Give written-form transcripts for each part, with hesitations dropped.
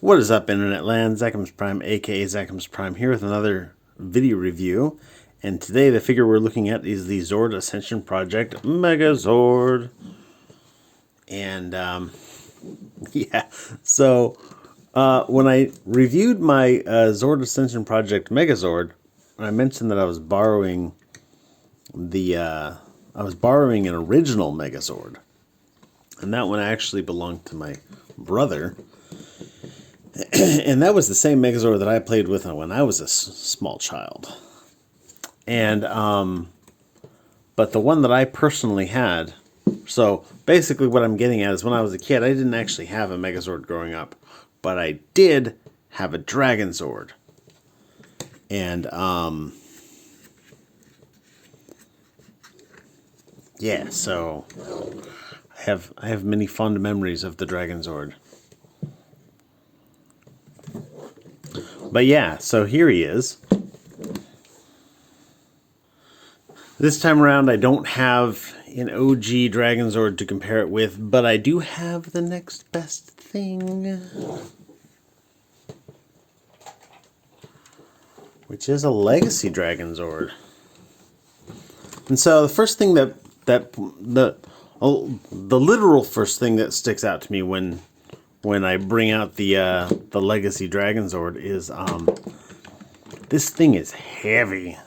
What is up, Internet Land? Zacham's Prime, aka Zacham's Prime, here with another video review. And today the figure we're looking at is the Zord Ascension Project Mega Zord. And yeah, so when I reviewed my Zord Ascension Project Mega Zord, I mentioned that I was borrowing an original Mega Zord, and that one actually belonged to my brother. And that was the same Megazord that I played with when I was a small child. And, but the one that I personally had, so basically what I'm getting at is when I was a kid, I didn't actually have a Megazord growing up, but I did have a Dragonord. And, yeah, so I have many fond memories of the Dragonord. But yeah, so here he is. This time around, I don't have an OG Dragonord to compare it with, but I do have the next best thing, which is a Legacy Dragonord. And so the first thing the literal first thing that sticks out to me when I bring out the Legacy Dragonord is this thing is heavy.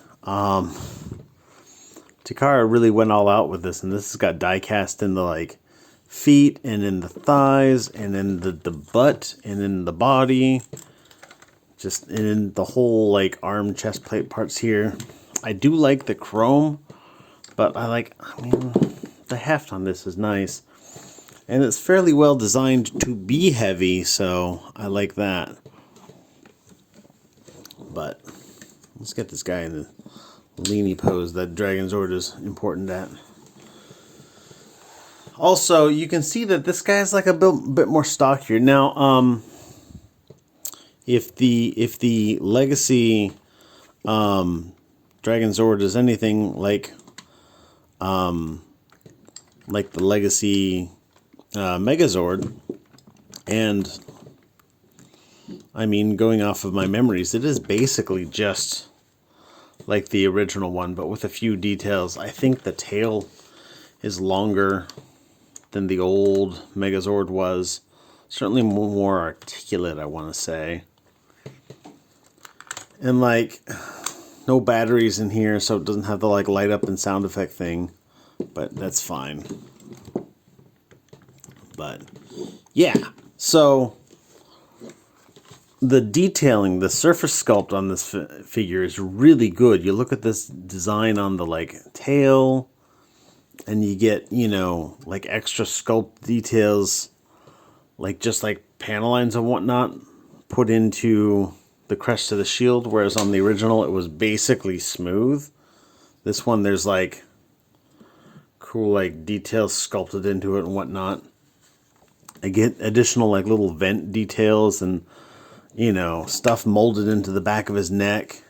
Takara really went all out with this, and this has got die cast in the like feet and in the thighs and in the butt and in the body, just in the whole like arm chest plate parts here. I do like the chrome, but I mean the heft on this is nice. And it's fairly well designed to be heavy, so I like that. But let's get this guy in the leany pose that Dragonord is important at. Also, you can see that this guy's like a bit more stockier. Now, if the Legacy Dragonord is anything like the Legacy Megazord, and I mean, going off of my memories, it is basically just like the original one, but with a few details. I think the tail is longer than the old Megazord was. Certainly more articulate, I want to say. And like, no batteries in here, so it doesn't have the like light up and sound effect thing, but that's fine. But yeah, so the detailing, the surface sculpt on this figure is really good. You look at this design on the like tail, and you get, you know, like extra sculpt details, like just like panel lines and whatnot put into the crest of the shield, whereas on the original it was basically smooth. This one there's like cool like details sculpted into it and whatnot. I get additional like little vent details and, you know, stuff molded into the back of his neck.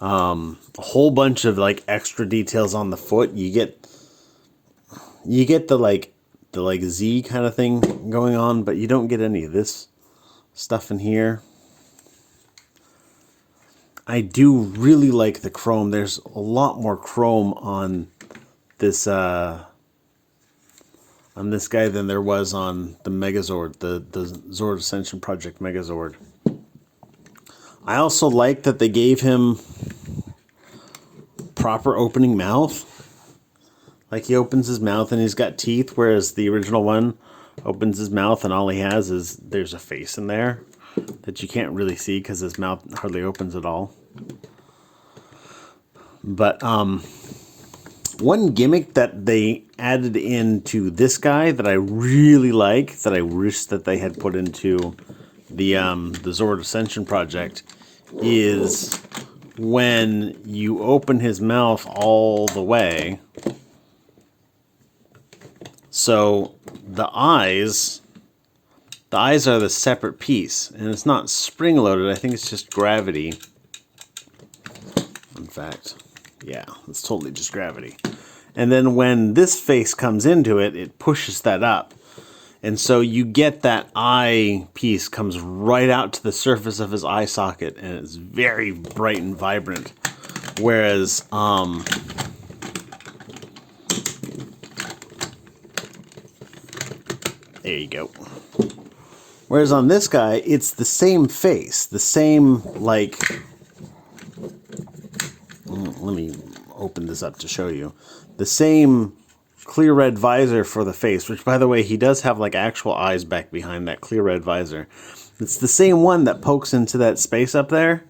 A whole bunch of like extra details on the foot. You get the like Z kind of thing going on, but you don't get any of this stuff in here. I do really like the chrome. There's a lot more chrome on this guy than there was on the Megazord, the Zord Ascension Project Megazord. I also like that they gave him proper opening mouth. Like, he opens his mouth and he's got teeth, whereas the original one opens his mouth and all he has is there's a face in there that you can't really see because his mouth hardly opens at all. But one gimmick that they added into this guy that I really like, that I wish that they had put into the Zord Ascension Project, is when you open his mouth all the way. So the eyes are the separate piece, and it's not spring-loaded. I think it's just gravity. In fact, yeah, it's totally just gravity. And then when this face comes into it, it pushes that up. And so you get that eye piece comes right out to the surface of his eye socket, and it's very bright and vibrant. Whereas, there you go. Whereas on this guy, it's the same face, the same, like, let me open this up to show you. The same clear red visor for the face, which, by the way, he does have like actual eyes back behind that clear red visor. It's the same one that pokes into that space up there.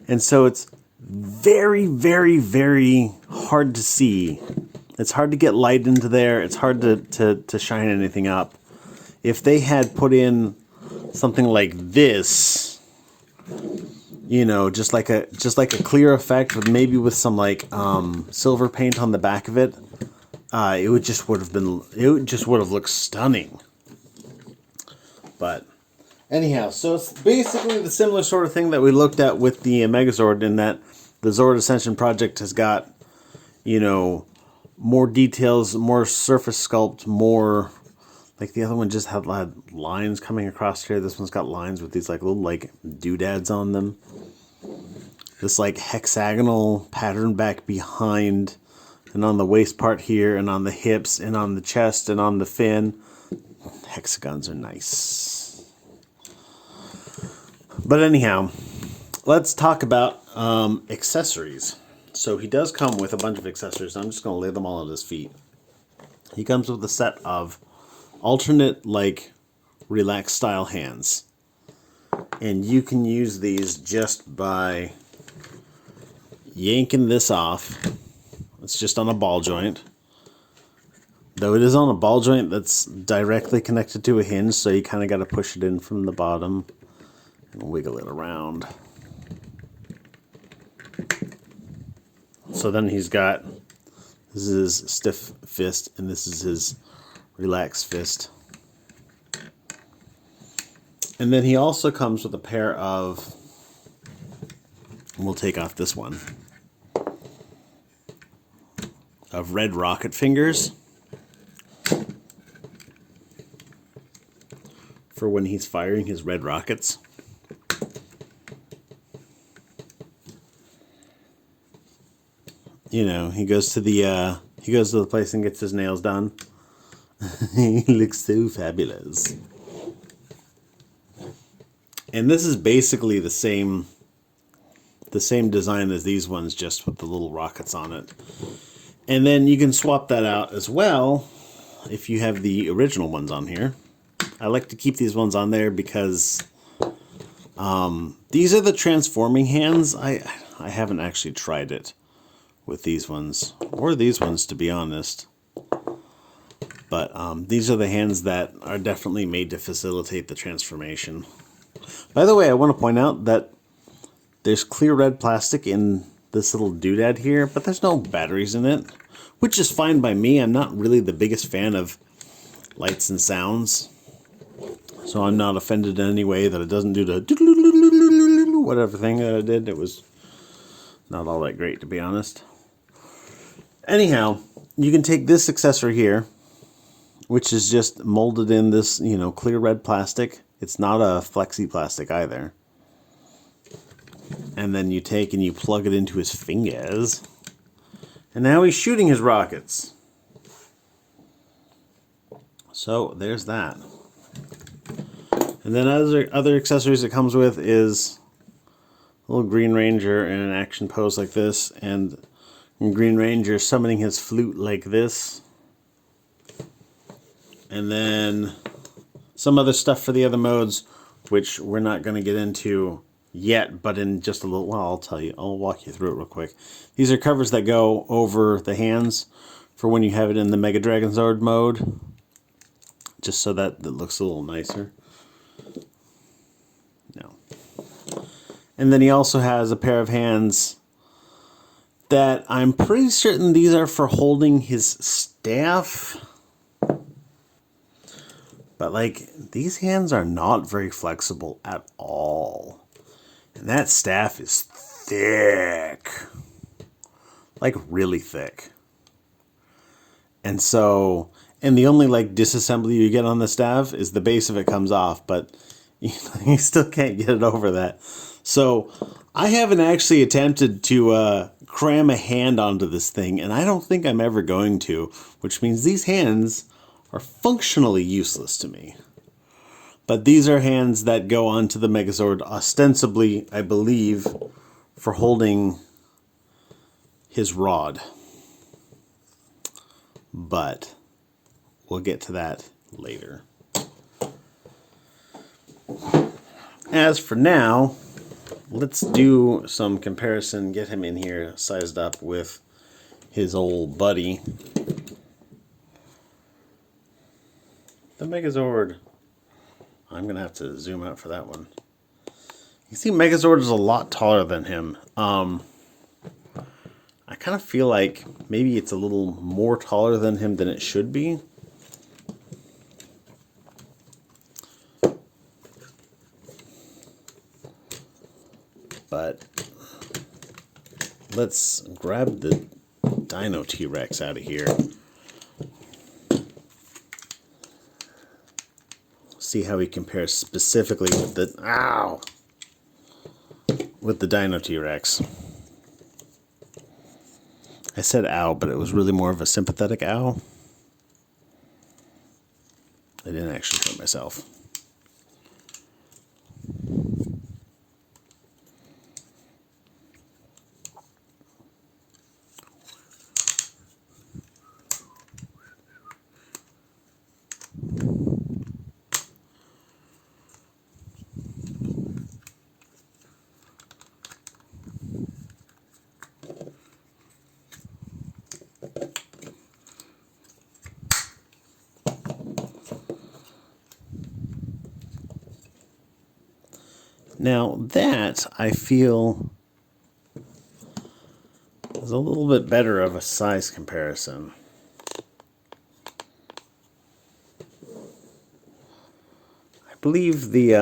And so it's very, very, very hard to see. It's hard to get light into there. It's hard to shine anything up. If they had put in something like this, you know, just like a clear effect with maybe with some like silver paint on the back of it, it just would have looked stunning. But anyhow, so it's basically the similar sort of thing that we looked at with the Megazord, in that the Zord Ascension project has got, you know, more details, more surface sculpt, more, like the other one just had lines coming across here. This one's got lines with these like little like doodads on them. This like hexagonal pattern back behind and on the waist part here and on the hips and on the chest and on the fin. Hexagons are nice. But anyhow, let's talk about accessories. So he does come with a bunch of accessories. I'm just going to lay them all at his feet. He comes with a set of alternate, like, relaxed style hands. And you can use these just by yanking this off. It's just on a ball joint. Though it is on a ball joint that's directly connected to a hinge, so you kind of got to push it in from the bottom and wiggle it around. So then he's got, this is his stiff fist, and this is his relaxed fist. And then he also comes with a pair of, we'll take off this one, of red rocket fingers for when he's firing his red rockets. You know, he goes to the place and gets his nails done. He looks so fabulous. And this is basically the same design as these ones, just with the little rockets on it. And then you can swap that out as well if you have the original ones on here. I like to keep these ones on there because these are the transforming hands. I haven't actually tried it with these ones, or these ones, to be honest. But these are the hands that are definitely made to facilitate the transformation. By the way, I want to point out that there's clear red plastic in this little doodad here, but there's no batteries in it, which is fine by me. I'm not really the biggest fan of lights and sounds, so I'm not offended in any way that it doesn't do the whatever thing that it did. It was not all that great, to be honest. Anyhow, you can take this accessory here, which is just molded in this, you know, clear red plastic. It's not a flexi plastic either. And then you take and you plug it into his fingers. And now he's shooting his rockets. So there's that. And then other accessories it comes with is a little Green Ranger in an action pose like this, and Green Ranger summoning his flute like this. And then some other stuff for the other modes, which we're not going to get into yet, but in just a little while, I'll tell you. I'll walk you through it real quick. These are covers that go over the hands for when you have it in the Mega Dragonord mode, just so that it looks a little nicer. No. And then he also has a pair of hands that I'm pretty certain these are for holding his staff. But, like, these hands are not very flexible at all. And that staff is thick. Like, really thick. And so, And the only like disassembly you get on the staff is the base of it comes off, but you still can't get it over that. So I haven't actually attempted to cram a hand onto this thing, and I don't think I'm ever going to, which means these hands are functionally useless to me. But these are hands that go onto the Megazord, ostensibly, I believe, for holding his rod. But we'll get to that later. As for now, let's do some comparison, get him in here sized up with his old buddy, the Megazord. I'm going to have to zoom out for that one. You see Megazord is a lot taller than him. I kind of feel like maybe it's a little more taller than him than it should be. But let's grab the Dino T-Rex out of here. See how he compares specifically with the with the Dino T-Rex. I said ow, but it was really more of a sympathetic ow. I didn't actually hurt myself. Now that, I feel, is a little bit better of a size comparison. I believe the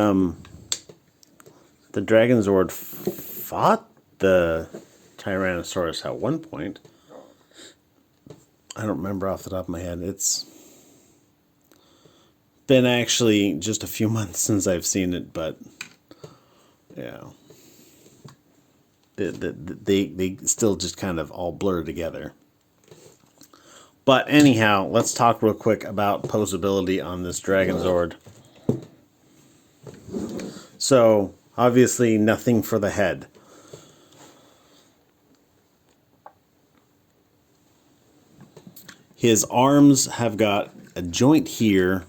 Dragonord fought the Tyrannosaurus at one point. I don't remember off the top of my head. It's been actually just a few months since I've seen it, but yeah, they still just kind of all blur together. But anyhow, let's talk real quick about posability on this Dragonord. So, obviously nothing for the head. His arms have got a joint here,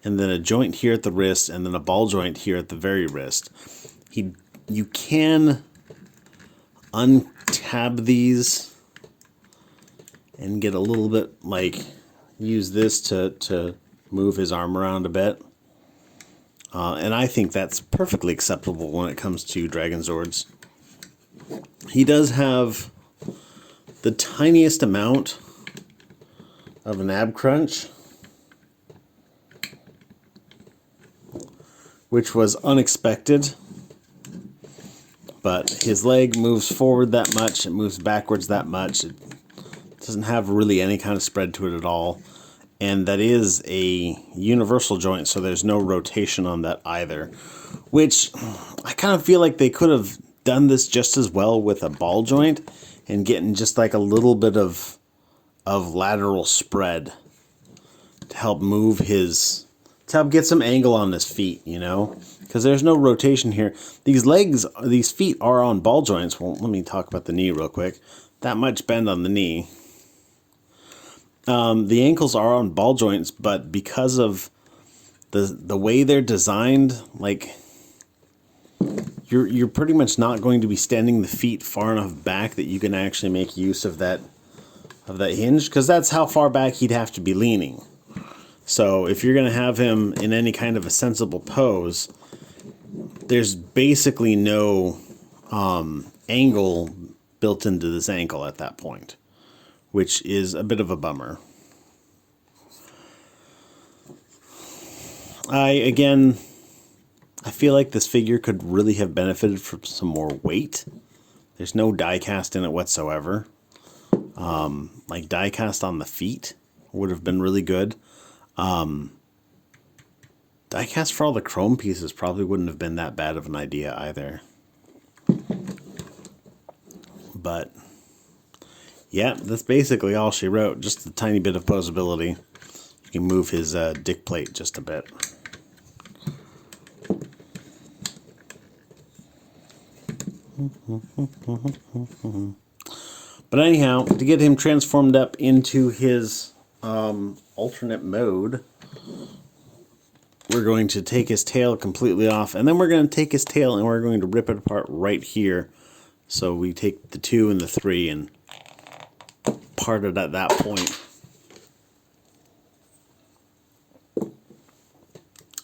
and then a joint here at the wrist, and then a ball joint here at the very wrist. You can untab these and get a little bit, like, use this to move his arm around a bit. And I think that's perfectly acceptable when it comes to Dragonzords. He does have the tiniest amount of an ab crunch, which was unexpected. But his leg moves forward that much, it moves backwards that much. It doesn't have really any kind of spread to it at all. And that is a universal joint, so there's no rotation on that either. Which, I kind of feel like they could have done this just as well with a ball joint and getting just like a little bit of lateral spread to help move his, to help get some angle on his feet, you know? Because there's no rotation here. These feet are on ball joints. Well, let me talk about the knee real quick. That much bend on the knee. The ankles are on ball joints, but because of the way they're designed, like, you're pretty much not going to be standing the feet far enough back that you can actually make use of that hinge, because that's how far back he'd have to be leaning. So if you're going to have him in any kind of a sensible pose, there's basically no angle built into this ankle at that point, which is a bit of a bummer. I feel like this figure could really have benefited from some more weight. There's no die cast in it whatsoever. Like die cast on the feet would have been really good. Diecast for all the chrome pieces probably wouldn't have been that bad of an idea either. But yeah, that's basically all she wrote. Just a tiny bit of posability. You can move his dick plate just a bit. But anyhow, to get him transformed up into his alternate mode, we're going to take his tail completely off, and then we're going to take his tail and we're going to rip it apart right here. So we take the 2 and the 3 and part it at that point.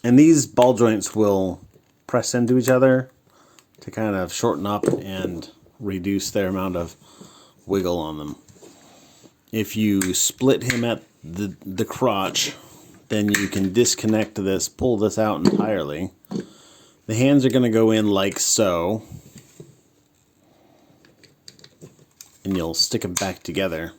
And these ball joints will press into each other to kind of shorten up and reduce their amount of wiggle on them. If you split him at the crotch, then you can disconnect this, pull this out entirely. The hands are going to go in like so, and you'll stick them back together.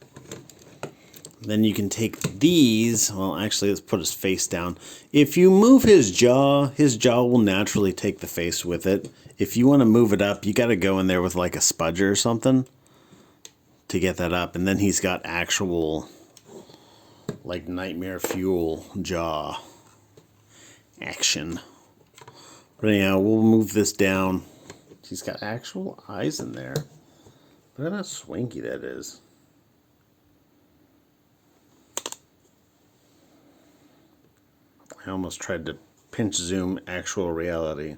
Then you can take these, well actually let's put his face down. If you move his jaw will naturally take the face with it. If you want to move it up, you got to go in there with like a spudger or something to get that up. And then he's got actual like nightmare fuel jaw action. But anyhow, we'll move this down. He's got actual eyes in there. Look at how swanky that is. I almost tried to pinch zoom actual reality.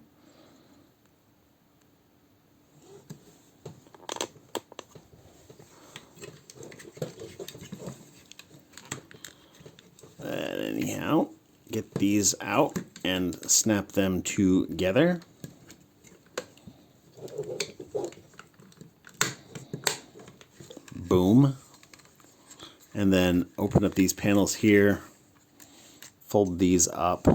But anyhow, get these out and snap them together. Boom. And then open up these panels here. Fold these up.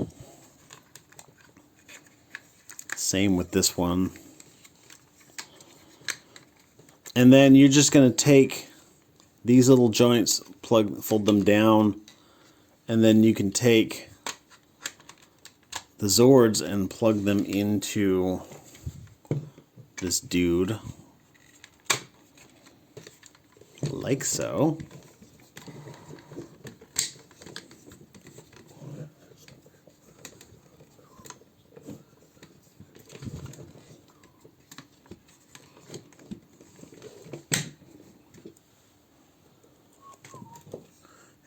Same with this one. And then you're just going to take these little joints, fold them down, and then you can take the Zords and plug them into this dude, like so.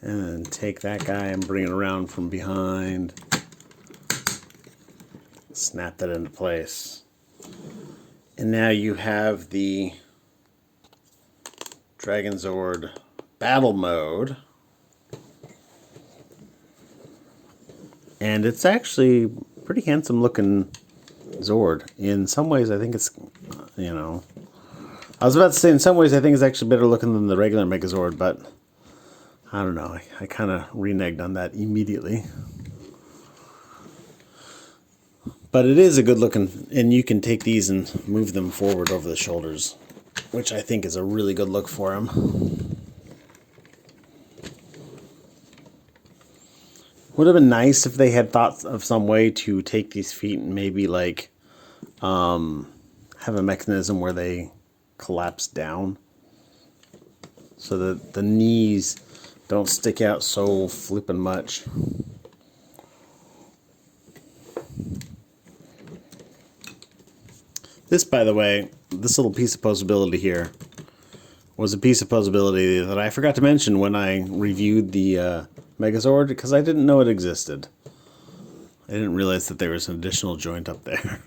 And then take that guy and bring it around from behind. Snap that into place. And now you have the Dragonord battle mode. And it's actually pretty handsome looking Zord. In some ways I think it's, you know, I was about to say in some ways I think it's actually better looking than the regular Megazord, but I don't know, I kind of reneged on that immediately. But it is a good looking, and you can take these and move them forward over the shoulders, which I think is a really good look for him. Would have been nice if they had thought of some way to take these feet and maybe like have a mechanism where they collapse down so that the knees don't stick out so flippin' much. This, by the way, this little piece of posability here was a piece of posability that I forgot to mention when I reviewed the Megazord, because I didn't know it existed. I didn't realize that there was an additional joint up there.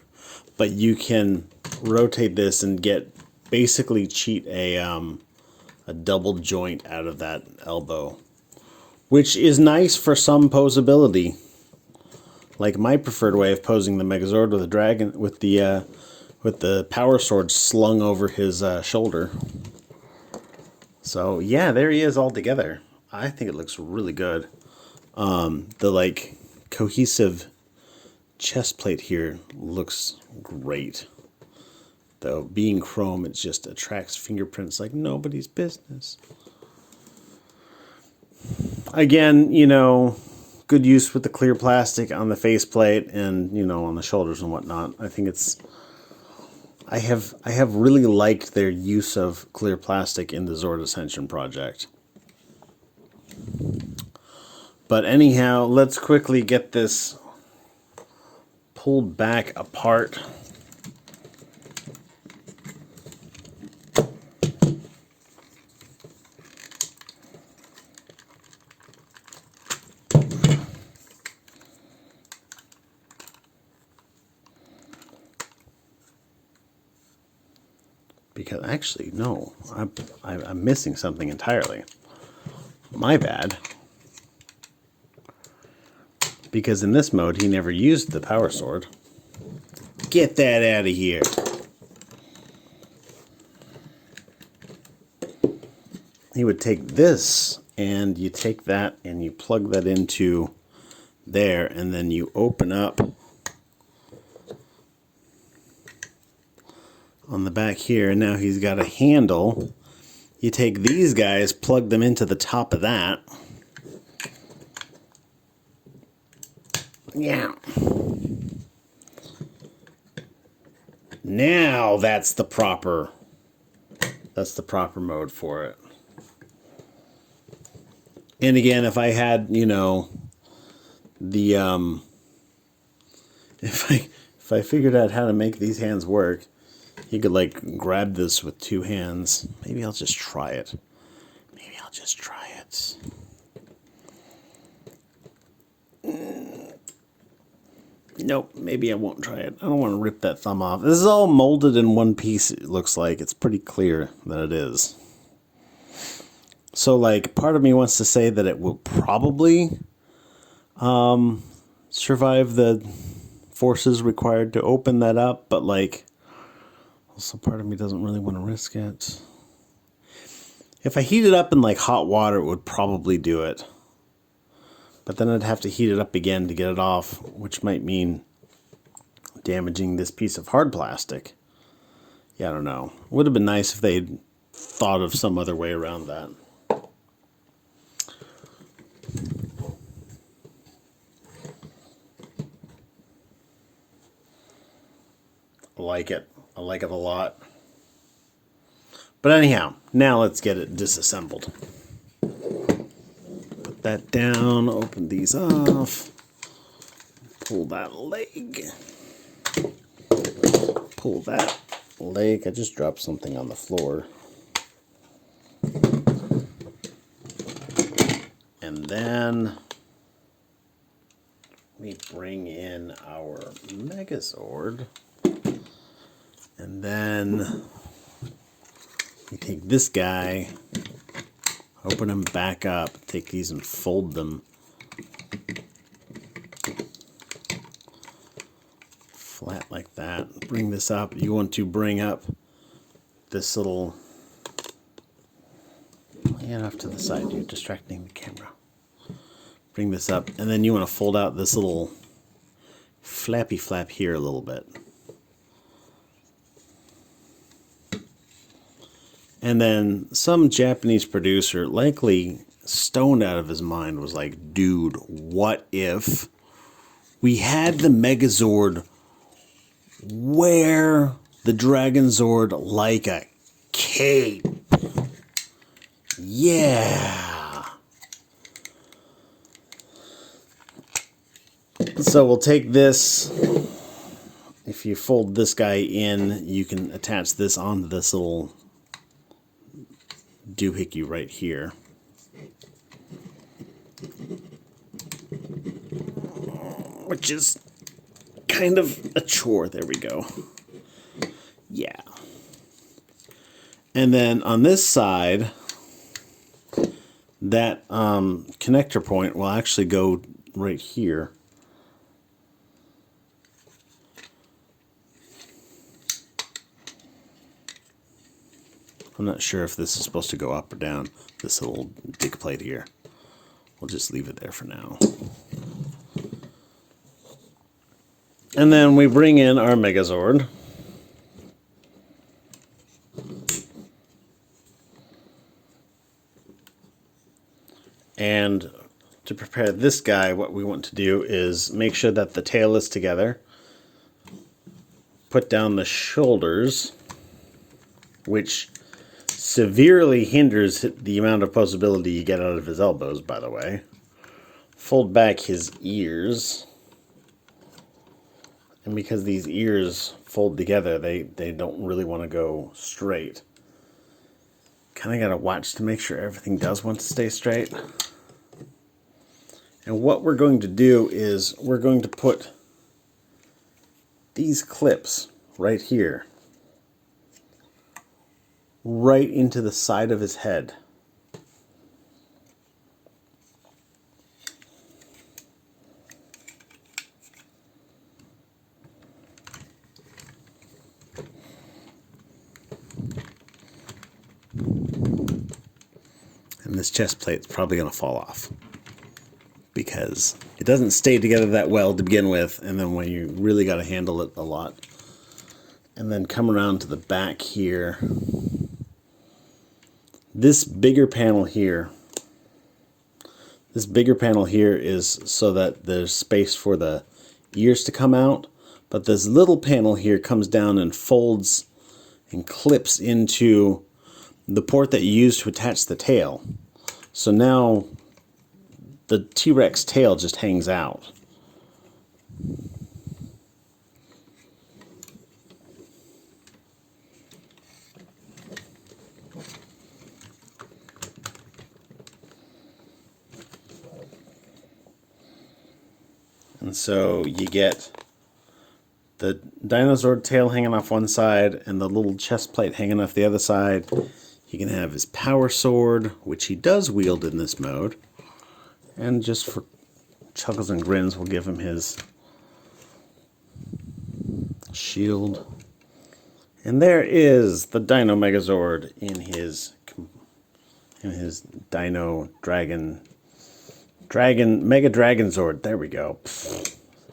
But you can rotate this and get, basically cheat a double joint out of that elbow, which is nice for some posability. Like my preferred way of posing the Megazord with a dragon, with the power sword slung over his shoulder. So yeah, there he is all together. I think it looks really good. The like cohesive chest plate here looks great. Though being chrome, it just attracts fingerprints like nobody's business. Again, you know, good use with the clear plastic on the faceplate and, you know, on the shoulders and whatnot. I think it's... I have really liked their use of clear plastic in the Zord Ascension project. But anyhow, let's quickly get this pulled back apart. Because actually, no, I'm missing something entirely. My bad. Because in this mode, he never used the power sword. Get that out of here. He would take this, and you take that, and you plug that into there, and then you open up on the back here, and now he's got a handle. You take these guys, plug them into the top of that. Yeah. Now that's the proper mode for it. And again, if I had, you know, the if I figured out how to make these hands work, you could like grab this with two hands. Maybe I'll just try it. Maybe I'll just try it. Nope, maybe I won't try it. I don't want to rip that thumb off. This is all molded in one piece, it looks like. It's pretty clear that it is. So, like, part of me wants to say that it will probably survive the forces required to open that up, but, like, also part of me doesn't really want to risk it. If I heat it up in, like, hot water, it would probably do it. But then I'd have to heat it up again to get it off, which might mean damaging this piece of hard plastic. Yeah, I don't know. Would have been nice if they'd thought of some other way around that. I like it. I like it a lot. But anyhow, now let's get it disassembled. Put that down, open these off, pull that leg, pull that leg. I just dropped something on the floor. And then we bring in our Megazord. And then we take this guy, open them back up, take these and fold them flat like that. Bring this up. You want to bring up this little... Get off to the side, you're distracting the camera. Bring this up, and then you want to fold out this little flappy flap here a little bit. And then some Japanese producer, likely stoned out of his mind, was like, dude, what if we had the Megazord wear the Dragonord like a cape? Yeah. So we'll take this. If you fold this guy in, you can attach this onto this little doohickey right here. Which is kind of a chore. There we go. Yeah. And then on this side, that connector point will actually go right here. I'm not sure if this is supposed to go up or down, this little dig plate here. We'll just leave it there for now. And then we bring in our Megazord. And to prepare this guy, what we want to do is make sure that the tail is together. Put down the shoulders, which severely hinders the amount of posability you get out of his elbows, by the way. Fold back his ears. And because these ears fold together, they don't really want to go straight. Kind of got to watch to make sure everything does want to stay straight. And what we're going to do is we're going to put these clips right here, right into the side of his head. And this chest plate's probably going to fall off, because it doesn't stay together that well to begin with, and then when you really got to handle it a lot. And then come around to the back here. This bigger panel here is so that there's space for the ears to come out, but this little panel here comes down and folds and clips into the port that you use to attach the tail. So now the T-Rex tail just hangs out. And so you get the Dinosaur tail hanging off one side and the little chest plate hanging off the other side. You can have his power sword, which he does wield in this mode. And just for chuckles and grins, we'll give him his shield. And there is the Dino Megazord in his Dino Mega Dragon Zord. There we go.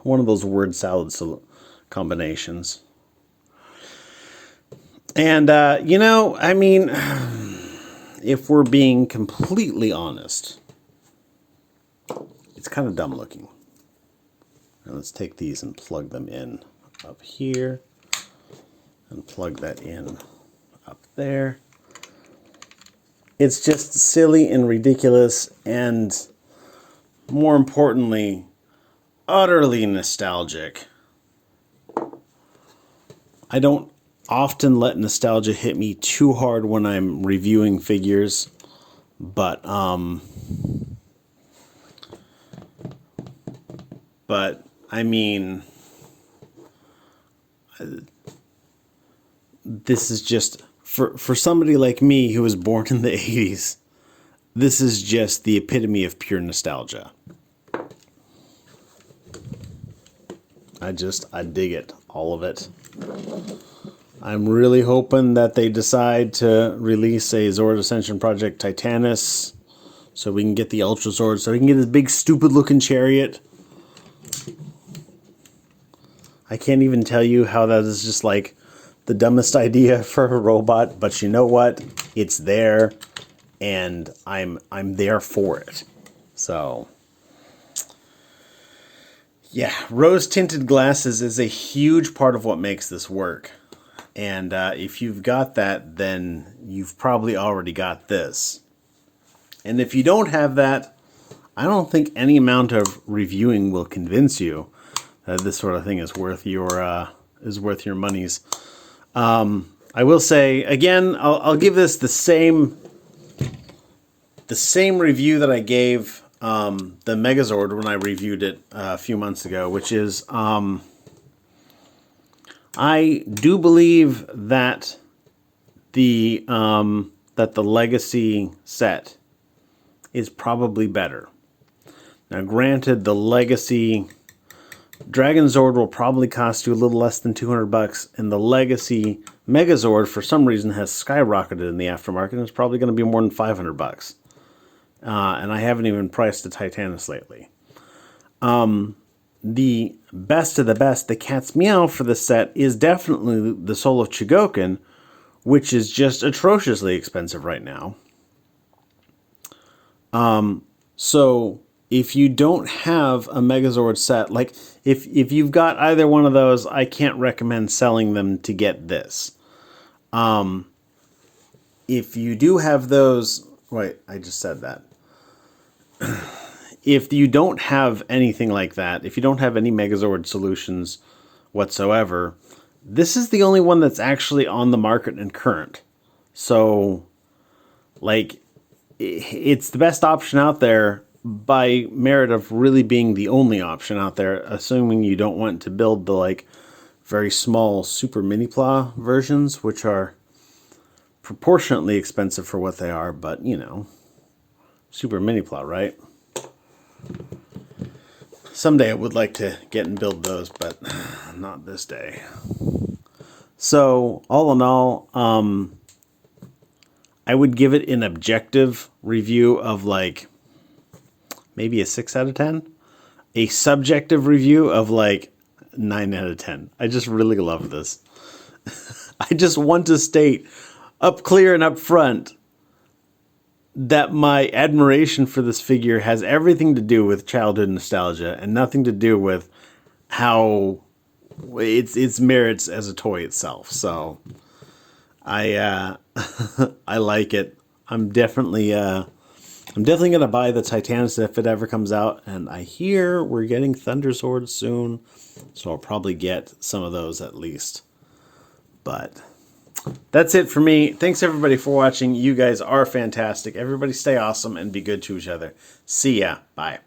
One of those word salad combinations. And, you know, I mean, if we're being completely honest, it's kind of dumb looking. Now let's take these and plug them in up here. And plug that in up there. It's just silly and ridiculous, and more importantly, utterly nostalgic. I don't often let nostalgia hit me too hard when I'm reviewing figures, but I mean, this is just, for somebody like me who was born in the 80s, this is just the epitome of pure nostalgia. I dig it, all of it. I'm really hoping that they decide to release a Zord Ascension Project Titanus so we can get the Ultra Zord, so we can get this big stupid looking chariot. I can't even tell you how that is just like the dumbest idea for a robot, but you know what? It's there, and I'm there for it. So yeah, rose tinted glasses is a huge part of what makes this work. And if you've got that, then you've probably already got this. And if you don't have that, I don't think any amount of reviewing will convince you that this sort of thing is worth your monies. I will say again, I'll give this the same review that I gave the Megazord when I reviewed it a few months ago, which is I do believe that the Legacy set is probably better. Now, granted, the Legacy Dragon Zord will probably cost you a little less than $200, and the Legacy Megazord, for some reason, has skyrocketed in the aftermarket, and it's probably going to be more than $500. And I haven't even priced the Titanus lately. The best of the best, the cat's meow for the set, is definitely the Soul of Chogokin, which is just atrociously expensive right now. So if you don't have a Megazord set, like if you've got either one of those, I can't recommend selling them to get this. If you do have those, wait, I just said that. If you don't have anything like that, if you don't have any Megazord solutions whatsoever, this is the only one that's actually on the market and current. So, like, it's the best option out there by merit of really being the only option out there, assuming you don't want to build the, like, very small super mini pla versions, which are proportionately expensive for what they are, but, you know, super mini pla, right? Someday I would like to get and build those, but not this day. So, all in all, I would give it an objective review of like maybe a 6 out of 10. A subjective review of like 9 out of 10. I just really love this. I just want to state up clear and up front that my admiration for this figure has everything to do with childhood nostalgia and nothing to do with how its merits as a toy itself. So I I like it. I'm definitely gonna buy the Titanus if it ever comes out, and I hear we're getting Thunder Zord soon, so I'll probably get some of those at least. But that's it for me. Thanks everybody for watching. You guys are fantastic. Everybody stay awesome and be good to each other. See ya. Bye.